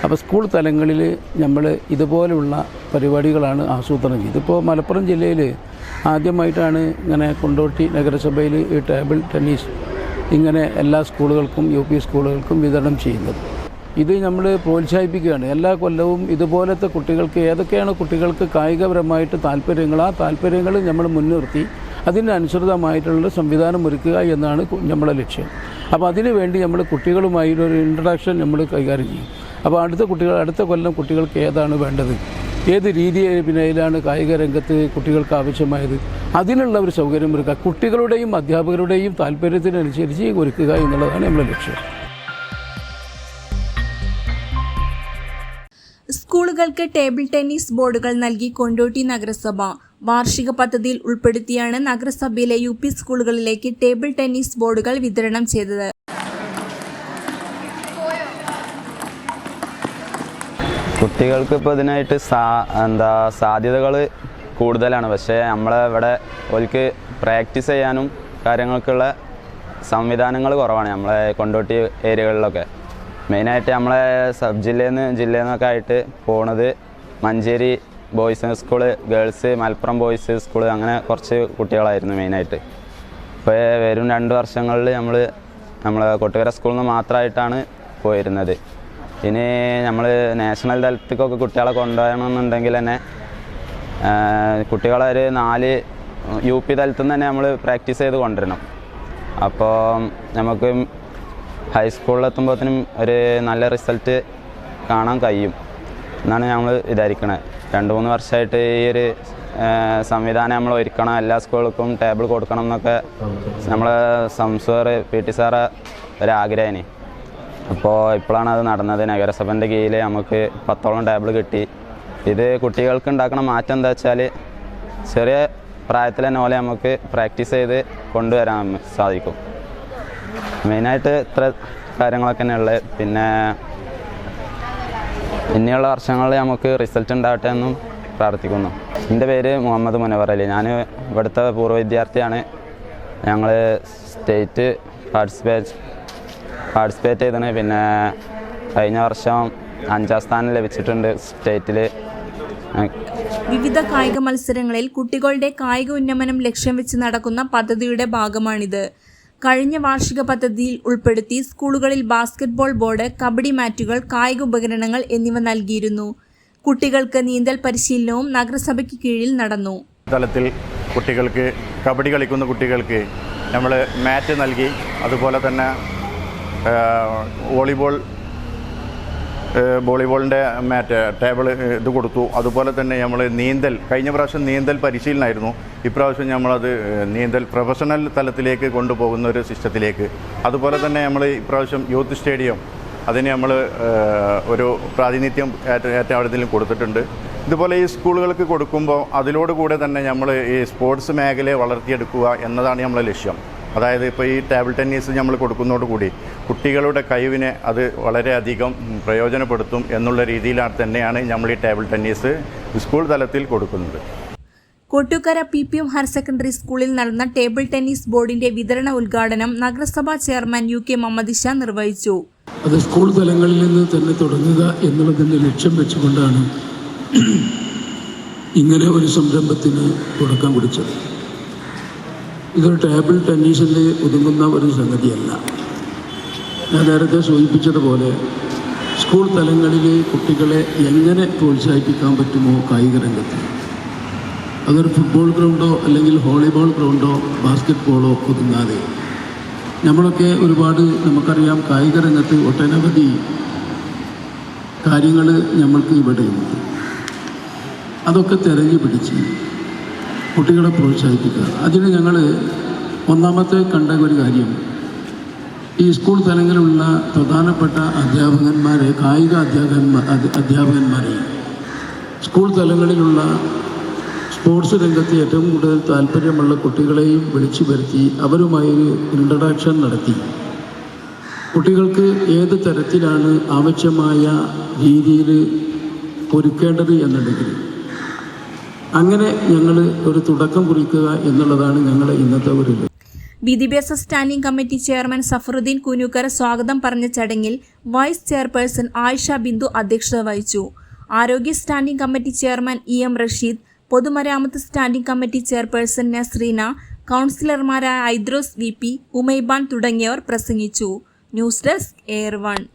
അപ്പോൾ സ്കൂൾ തലങ്ങളിൽ നമ്മൾ ഇതുപോലെയുള്ള പരിപാടികളാണ് ആസൂത്രണം ചെയ്തത്. ഇപ്പോൾ മലപ്പുറം ജില്ലയിൽ ആദ്യമായിട്ടാണ് ഇങ്ങനെ കൊണ്ടോട്ടി നഗരസഭയിൽ ഈ ടേബിൾ ടെന്നീസ് ഇങ്ങനെ എല്ലാ സ്കൂളുകൾക്കും UP സ്കൂളുകൾക്കും വിതരണം ചെയ്യുന്നത്. ഇത് നമ്മൾ പ്രോത്സാഹിപ്പിക്കുകയാണ്. എല്ലാ കൊല്ലവും ഇതുപോലത്തെ കുട്ടികൾക്ക് ഏതൊക്കെയാണ് കുട്ടികൾക്ക് കായികപരമായിട്ട് താല്പര്യങ്ങൾ, ആ താല്പര്യങ്ങൾ നമ്മൾ മുൻനിർത്തി അതിനനുസൃതമായിട്ടുള്ള സംവിധാനം ഒരുക്കുക എന്നാണ് നമ്മളെ ലക്ഷ്യം. അപ്പോൾ അതിനു വേണ്ടി നമ്മൾ കുട്ടികളുമായി ഒരു ഇൻട്രഡക്ഷൻ നമ്മൾ കൈകാര്യം ചെയ്യും. അപ്പോൾ അടുത്ത കൊല്ലം കുട്ടികൾക്ക് ഏതാണ് വേണ്ടത്, ഏത് രീതിയിലാണ് കായിക രംഗത്ത് കുട്ടികൾക്ക് ആവശ്യമായത്, അതിനുള്ള ഒരു സൗകര്യം ഒരുക്കുക, കുട്ടികളുടെയും അധ്യാപകരുടെയും താല്പര്യത്തിനനുസരിച്ച് ഒരുക്കുക എന്നുള്ളതാണ് നമ്മുടെ ലക്ഷ്യം. സ്കൂളുകൾക്ക് ടേബിൾ ടെന്നീസ് ബോർഡുകൾ നൽകി കൊണ്ടോട്ടി നഗരസഭ വാർഷിക പദ്ധതിയിൽ ഉൾപ്പെടുത്തിയാണ് നഗരസഭയിലെ UP സ്കൂളുകളിലേക്ക് ടേബിൾ ടെന്നീസ് ബോർഡുകൾ വിതരണം ചെയ്തത്. കുട്ടികൾക്ക് ഇപ്പോൾ ഇതിനായിട്ട് സാധ്യതകൾ കൂടുതലാണ്. പക്ഷേ നമ്മളിവിടെ ഓൽക്ക് പ്രാക്ടീസ് ചെയ്യാനും കാര്യങ്ങൾക്കുള്ള സംവിധാനങ്ങൾ കുറവാണ് നമ്മളെ കൊണ്ടോട്ടി ഏരിയകളിലൊക്കെ. മെയിനായിട്ട് നമ്മളെ സബ് ജില്ലയിൽ നിന്നൊക്കെ ആയിട്ട് പോണത് Manjeri boys school, girls, Malappuram boys school, അങ്ങനെ കുറച്ച് കുട്ടികളായിരുന്നു മെയിനായിട്ട്. ഇപ്പോൾ വരും 2 വർഷങ്ങളിൽ നമ്മൾ കൊട്ടുകര സ്കൂളിൽ നിന്ന് മാത്രമായിട്ടാണ് പോയിരുന്നത്. ഇനി നമ്മൾ നാഷണൽ തലത്തിലേക്കൊക്കെ കുട്ടികളെ കൊണ്ടുപോകണമെന്നുണ്ടെങ്കിൽ തന്നെ കുട്ടികളെ ഒരു 4 UP തലത്തിൽ നിന്ന് തന്നെ നമ്മൾ പ്രാക്ടീസ് ചെയ്ത് കൊണ്ടുവരണം. അപ്പോൾ നമുക്ക് ഹൈസ്കൂളിലെത്തുമ്പോഴത്തേനും ഒരു നല്ല റിസൾട്ട് കാണാൻ കഴിയും എന്നാണ് നമ്മൾ വിചാരിക്കണത്. 2-3 വർഷമായിട്ട് ഈ ഒരു സംവിധാനം നമ്മൾ ഒരുക്കണം, എല്ലാ സ്കൂളുകൾക്കും ടേബിൾ കൊടുക്കണം എന്നൊക്കെ നമ്മളെ സംസാർ PT സാറ് ഒരാഗ്രഹമാണ്. അപ്പോൾ ഇപ്പോഴാണ് അത് നടന്നത്. നഗരസഭൻ്റെ കീഴിൽ നമുക്ക് 10ഓളം ടേബിൾ കിട്ടി. ഇത് കുട്ടികൾക്ക് ഉണ്ടാക്കുന്ന മാറ്റം എന്താ വെച്ചാൽ ചെറിയ പ്രായത്തിൽ തന്നെ പോലെ നമുക്ക് പ്രാക്ടീസ് ചെയ്ത് കൊണ്ടുവരാൻ സാധിക്കും. മെയിനായിട്ട് ഇത്ര കാര്യങ്ങളൊക്കെ തന്നെ ഉള്ളത്. പിന്നെ ഇനിയുള്ള വർഷങ്ങളിൽ നമുക്ക് റിസൾട്ട് ഉണ്ടാവട്ടെ എന്നും പ്രാർത്ഥിക്കുന്നു. എൻ്റെ പേര് മുഹമ്മദ് മുനവർ അലി. ഞാൻ ഇവിടുത്തെ പൂർവ്വ വിദ്യാർത്ഥിയാണ്. ഞങ്ങൾ സ്റ്റേറ്റ് പാർട്ടിസിപ്പേറ്റ് ചെയ്തതാണ്. പിന്നെ കഴിഞ്ഞ വർഷം 5ാം സ്ഥാനം ലഭിച്ചിട്ടുണ്ട് സ്റ്റേറ്റിൽ. വിവിധ കായിക മത്സരങ്ങളിൽ കുട്ടികളുടെ കായിക ഉന്നമനം ലക്ഷ്യം വെച്ച് നടക്കുന്ന പദ്ധതിയുടെ ഭാഗമാണിത്. കഴിഞ്ഞ വാർഷിക പദ്ധതിയിൽ ഉൾപ്പെടുത്തി സ്കൂളുകളിൽ ബാസ്കറ്റ്ബോൾ ബോർഡ്, കബഡി മാറ്റുകൾ, കായിക ഉപകരണങ്ങൾ എന്നിവ നൽകിയിരുന്നു. കുട്ടികൾക്ക് നീന്തൽ പരിശീലനവും നഗരസഭയ്ക്ക് കീഴിൽ നടന്നു. തലത്തിൽ കുട്ടികൾക്ക് കബഡി കളിക്കുന്ന കുട്ടികൾക്ക് നമ്മൾ മാറ്റ് നൽകി. അതുപോലെ തന്നെ വോളിബോളിൻ്റെ മാറ്റ് ടേബിൾ ഇത് കൊടുത്തു. അതുപോലെ തന്നെ നമ്മൾ കഴിഞ്ഞ പ്രാവശ്യം നീന്തൽ പരിശീലനമായിരുന്നു. ഇപ്രാവശ്യം നമ്മളത് നീന്തൽ പ്രൊഫഷണൽ തലത്തിലേക്ക് കൊണ്ടുപോകുന്ന ഒരു സിസ്റ്റത്തിലേക്ക്. അതുപോലെ തന്നെ നമ്മൾ ഇപ്രാവശ്യം യൂത്ത് സ്റ്റേഡിയം അതിന് നമ്മൾ ഒരു പ്രാതിനിധ്യം ഏറ്റവും കൊടുത്തിട്ടുണ്ട്. ഇതുപോലെ ഈ സ്കൂളുകൾക്ക് കൊടുക്കുമ്പോൾ അതിലോടുകൂടെ തന്നെ നമ്മൾ ഈ സ്പോർട്സ് മേഖലയെ വളർത്തിയെടുക്കുക എന്നതാണ് നമ്മളെ ലക്ഷ്യം. അതായത് ഇപ്പോൾ ഈ ടേബിൾ ടെന്നീസ് നമ്മൾ കൊടുക്കുന്നതോടുകൂടി കുട്ടികളുടെ കഴിവിനെ അത് വളരെയധികം പ്രയോജനപ്പെടുത്തും എന്നുള്ള രീതിയിലാണ് തന്നെയാണ് നമ്മൾ ഈ ടേബിൾ ടെന്നീസ് സ്കൂൾ തലത്തിൽ കൊടുക്കുന്നത്. കൊട്ടുകര PPM ഹയർ സെക്കൻഡറി സ്കൂളിൽ നടന്ന ടേബിൾ ടെന്നീസ് ബോർഡിന്റെ വിതരണ ഉദ്ഘാടനം നഗരസഭാ ചെയർമാൻ UK മുഹമ്മദ് ഷാ നിർവഹിച്ചു. അത് സ്കൂൾ തലങ്ങളിൽ നിന്ന് തന്നെ തുടങ്ങുക എന്നുള്ളതിൻ്റെ ലക്ഷ്യം വെച്ചുകൊണ്ടാണ് ഇങ്ങനെ ഒരു സംരംഭത്തിന് തുടക്കം കുറിച്ചത്. ഇതൊരു ടേബിൾ ടെന്നീസിൽ ഒതുങ്ങുന്ന ഒരു സംഗതിയല്ല. ഞാൻ നേരത്തെ സൂചിപ്പിച്ചതുപോലെ സ്കൂൾ തലങ്ങളിൽ കുട്ടികളെ എങ്ങനെ പ്രോത്സാഹിപ്പിക്കാൻ പറ്റുമോ കായിക രംഗത്ത്, അതൊരു ഫുട്ബോൾ ഗ്രൗണ്ടോ അല്ലെങ്കിൽ വോളിബോൾ ഗ്രൗണ്ടോ ബാസ്കറ്റ് ബോളോ ഒതുങ്ങാതെ നമ്മളൊക്കെ നമുക്കറിയാം കായിക രംഗത്ത് ഒട്ടനവധി കാര്യങ്ങൾ നമ്മൾക്ക് ഇവിടെയുണ്ട്. അതൊക്കെ തിരഞ്ഞു പിടിച്ച് കുട്ടികളെ പ്രോത്സാഹിപ്പിക്കുക. അതിന് ഞങ്ങൾ ഒന്നാമത്തെ കണ്ട ഒരു കാര്യം, ഈ സ്കൂൾ തലങ്ങളിലുള്ള പ്രധാനപ്പെട്ട അധ്യാപകന്മാരെ, കായിക അധ്യാപകന്മാരെ സ്കൂൾ തലങ്ങളിലുള്ള സ്പോർട്സ് രംഗത്ത് ഏറ്റവും കൂടുതൽ താല്പര്യമുള്ള കുട്ടികളെയും വിളിച്ചു വരുത്തി അവരുമായൊരു ഇൻട്രഡക്ഷൻ നടത്തി. കുട്ടികൾക്ക് ഏത് തരത്തിലാണ് ആവശ്യമായ രീതിയിൽ ഒരുക്കേണ്ടത് എന്നുണ്ടെങ്കിൽ അങ്ങനെ ഞങ്ങൾ ഒരു തുടക്കം കുറിക്കുക എന്നുള്ളതാണ് ഞങ്ങളുടെ ഇന്നത്തെ ഒരു വിദ്യാഭ്യാസ സ്റ്റാൻഡിംഗ് കമ്മിറ്റി ചെയർമാൻ സഫറുദ്ദീൻ കുനൂക്കര സ്വാഗതം പറഞ്ഞ ചടങ്ങിൽ വൈസ് ചെയർപേഴ്സൺ ആയിഷ ബിന്ദു അധ്യക്ഷത വഹിച്ചു. ആരോഗ്യ standing committee chairman EM Rasheed, പൊതുമരാമത്ത് സ്റ്റാൻഡിംഗ് കമ്മിറ്റി ചെയർപേഴ്സൺ നസ്രീന, കൗൺസിലർമാരായ ഐദ്രോസ് VP, ഉമൈബാൻ തുടങ്ങിയവർ പ്രസംഗിച്ചു. News desk air 1.